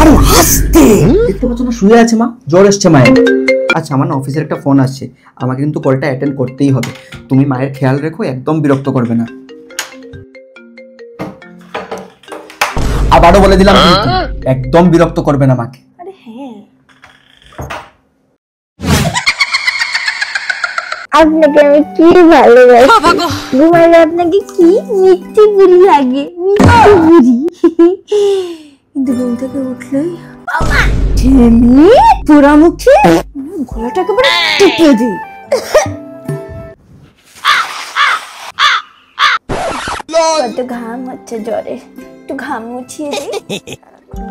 আরে আস্তে, দেখতে পাচ্ছ না শুয়ে আছে মা, জ্বর এসছে মায়ের। আচ্ছা আমার না অফিসের একটা ফোন আসছে, আমাকে কিন্তু কলটা অ্যাটেন্ড করতেই হবে। তুমি মায়ের খেয়াল রেখো, একদম বিরক্ত করবে না। আবারও বলে দিলাম একদম বিরক্ত করবে না মাকে। আরে হ্যাঁ, আপনাকে আমি কি ভালোবাসি, ঘুমাইলে আপনাকে কি মিষ্টি বুড়ি লাগে, মিষ্টি বুড়ি। কিন্তু ঘুম থেকে উঠলেই ছেলে পোড়ামুখী, গলাটা একেবারে টিপে দিই। কত ঘাম হচ্ছে জ্বরে, একটু ঘাম মুছিয়ে দিই।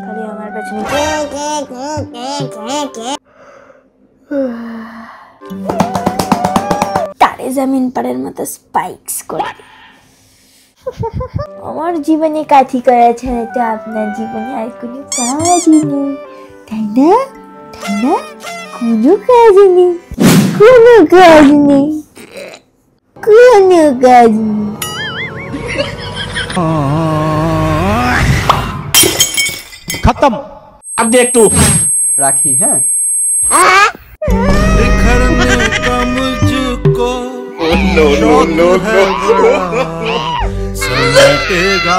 খালি আমার পেছনে তারে জামিন পাড়ের মতো স্পাইক্স করে। আমার জীবনে কাঠি করা ছাড়া তো আপনার জীবনে আর কোনো কাজই নেই, তাই না? তাই না? কোনো কাজ নেই, কোনো কাজ নেই, কোনো কাজ নেই। खत्म। अब देख तू, রাখি হ্যাঁ। बिखरने का मुझको समेटेगा